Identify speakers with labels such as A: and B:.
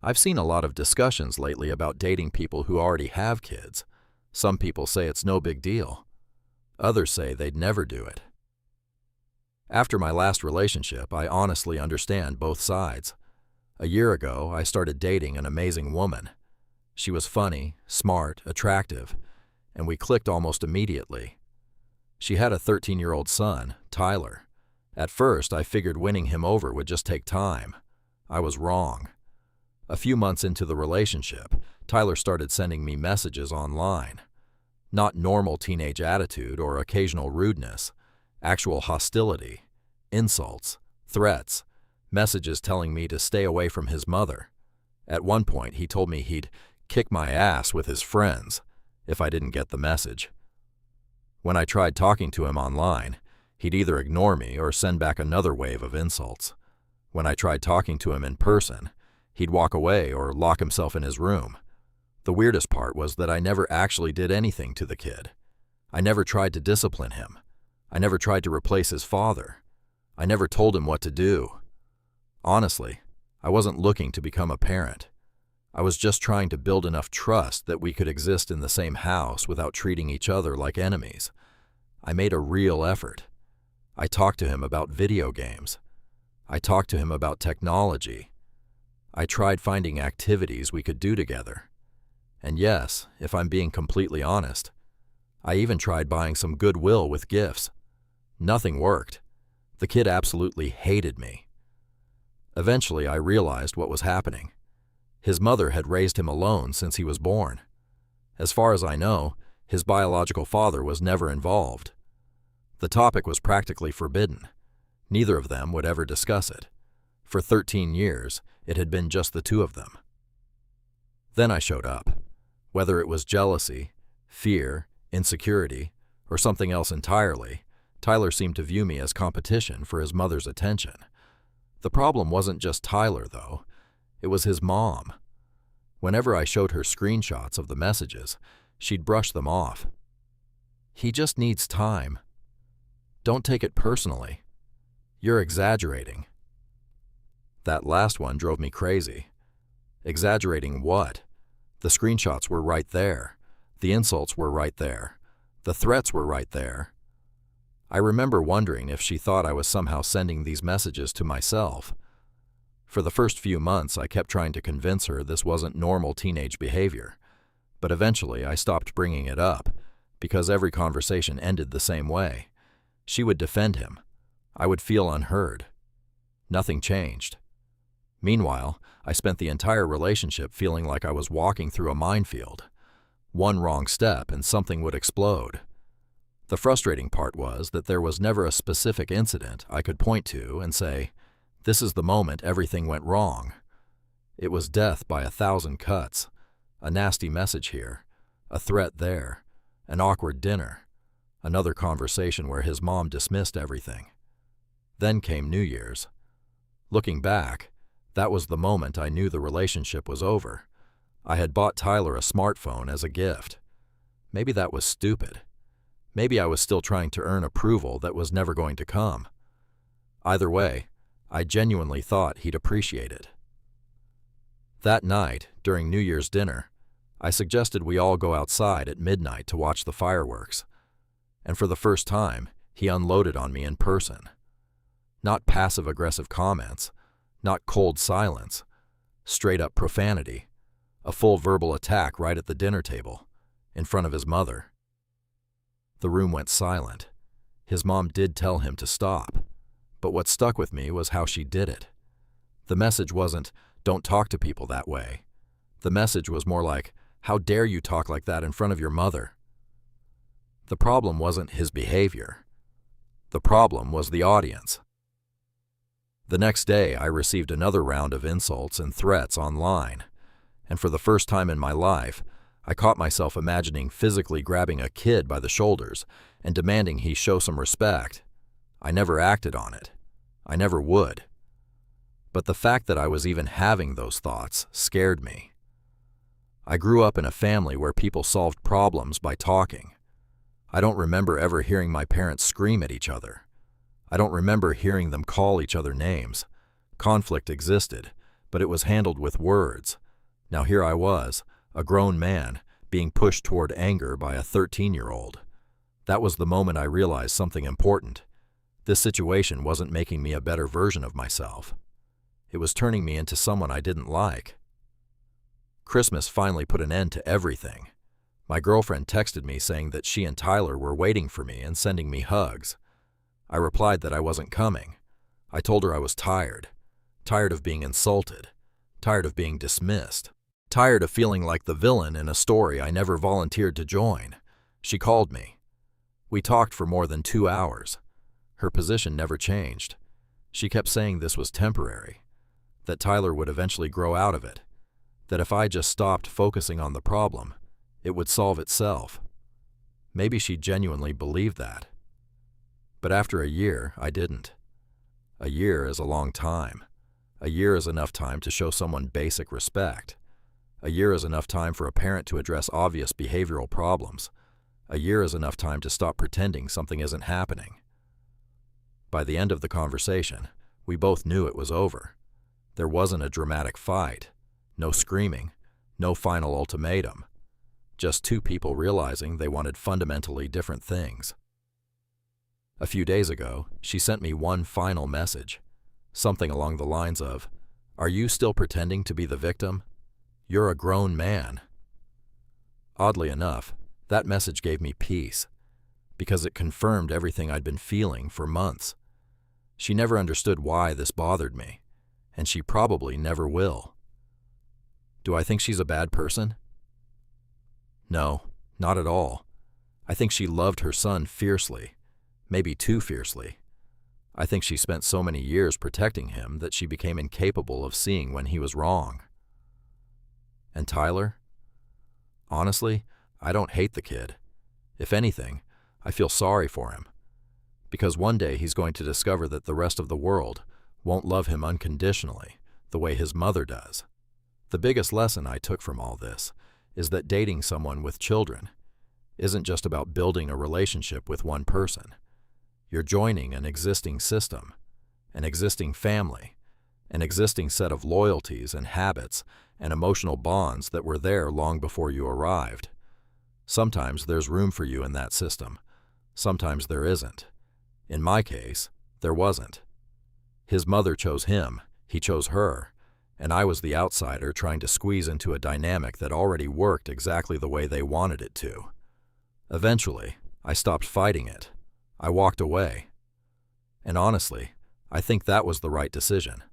A: I've seen a lot of discussions lately about dating people who already have kids. Some people say it's no big deal. Others say they'd never do it. After my last relationship, I honestly understand both sides. A year ago, I started dating an amazing woman. She was funny, smart, attractive, and we clicked almost immediately. She had a 13-year-old son, Tyler. At first, I figured winning him over would just take time. I was wrong. A few months into the relationship, Tyler started sending me messages online. Not normal teenage attitude or occasional rudeness, actual hostility, insults, threats, messages telling me to stay away from his mother. At one point, he told me he'd kick my ass with his friends if I didn't get the message. When I tried talking to him online, he'd either ignore me or send back another wave of insults. When I tried talking to him in person, he'd walk away or lock himself in his room. The weirdest part was that I never actually did anything to the kid. I never tried to discipline him. I never tried to replace his father. I never told him what to do. Honestly, I wasn't looking to become a parent. I was just trying to build enough trust that we could exist in the same house without treating each other like enemies. I made a real effort. I talked to him about video games. I talked to him about technology. I tried finding activities we could do together. And yes, if I'm being completely honest, I even tried buying some goodwill with gifts. Nothing worked. The kid absolutely hated me. Eventually, I realized what was happening. His mother had raised him alone since he was born. As far as I know, his biological father was never involved. The topic was practically forbidden. Neither of them would ever discuss it. For 13 years, it had been just the two of them. Then I showed up. Whether it was jealousy, fear, insecurity, or something else entirely, Tyler seemed to view me as competition for his mother's attention. The problem wasn't just Tyler, though. It was his mom. Whenever I showed her screenshots of the messages, she'd brush them off. "He just needs time. Don't take it personally. You're exaggerating." That last one drove me crazy. Exaggerating what? The screenshots were right there. The insults were right there. The threats were right there. I remember wondering if she thought I was somehow sending these messages to myself. For the first few months, I kept trying to convince her this wasn't normal teenage behavior. But eventually, I stopped bringing it up, because every conversation ended the same way. She would defend him. I would feel unheard. Nothing changed. Meanwhile, I spent the entire relationship feeling like I was walking through a minefield. One wrong step and something would explode. The frustrating part was that there was never a specific incident I could point to and say, "This is the moment everything went wrong." It was death by 1,000 cuts, a nasty message here, a threat there, an awkward dinner, another conversation where his mom dismissed everything. Then came New Year's. Looking back, that was the moment I knew the relationship was over. I had bought Tyler a smartphone as a gift. Maybe that was stupid. Maybe I was still trying to earn approval that was never going to come. Either way, I genuinely thought he'd appreciate it. That night, during New Year's dinner, I suggested we all go outside at midnight to watch the fireworks. And for the first time, he unloaded on me in person. Not passive-aggressive comments, not cold silence, straight-up profanity, a full verbal attack right at the dinner table, in front of his mother. The room went silent. His mom did tell him to stop, but what stuck with me was how she did it. The message wasn't, "Don't talk to people that way." The message was more like, "How dare you talk like that in front of your mother?" The problem wasn't his behavior. The problem was the audience. The next day, I received another round of insults and threats online, and for the first time in my life, I caught myself imagining physically grabbing a kid by the shoulders and demanding he show some respect. I never acted on it. I never would. But the fact that I was even having those thoughts scared me. I grew up in a family where people solved problems by talking. I don't remember ever hearing my parents scream at each other. I don't remember hearing them call each other names. Conflict existed, but it was handled with words. Now here I was, a grown man, being pushed toward anger by a 13-year-old. That was the moment I realized something important. This situation wasn't making me a better version of myself. It was turning me into someone I didn't like. Christmas finally put an end to everything. My girlfriend texted me saying that she and Tyler were waiting for me and sending me hugs. I replied that I wasn't coming. I told her I was tired. Tired of being insulted. Tired of being dismissed. Tired of feeling like the villain in a story I never volunteered to join. She called me. We talked for more than 2 hours. Her position never changed. She kept saying this was temporary, that Tyler would eventually grow out of it, that if I just stopped focusing on the problem, it would solve itself. Maybe she genuinely believed that. But after a year, I didn't. A year is a long time. A year is enough time to show someone basic respect. A year is enough time for a parent to address obvious behavioral problems. A year is enough time to stop pretending something isn't happening. By the end of the conversation, we both knew it was over. There wasn't a dramatic fight, no screaming, no final ultimatum. Just two people realizing they wanted fundamentally different things. A few days ago, she sent me one final message, something along the lines of, "Are you still pretending to be the victim? You're a grown man." Oddly enough, that message gave me peace, because it confirmed everything I'd been feeling for months. She never understood why this bothered me, and she probably never will. Do I think she's a bad person? No, not at all. I think she loved her son fiercely, maybe too fiercely. I think she spent so many years protecting him that she became incapable of seeing when he was wrong. And Tyler? Honestly, I don't hate the kid. If anything, I feel sorry for him. Because one day he's going to discover that the rest of the world won't love him unconditionally, the way his mother does. The biggest lesson I took from all this is that dating someone with children isn't just about building a relationship with one person. You're joining an existing system, an existing family, an existing set of loyalties and habits and emotional bonds that were there long before you arrived. Sometimes there's room for you in that system. Sometimes there isn't. In my case, there wasn't. His mother chose him, he chose her, and I was the outsider trying to squeeze into a dynamic that already worked exactly the way they wanted it to. Eventually, I stopped fighting it. I walked away. And honestly, I think that was the right decision.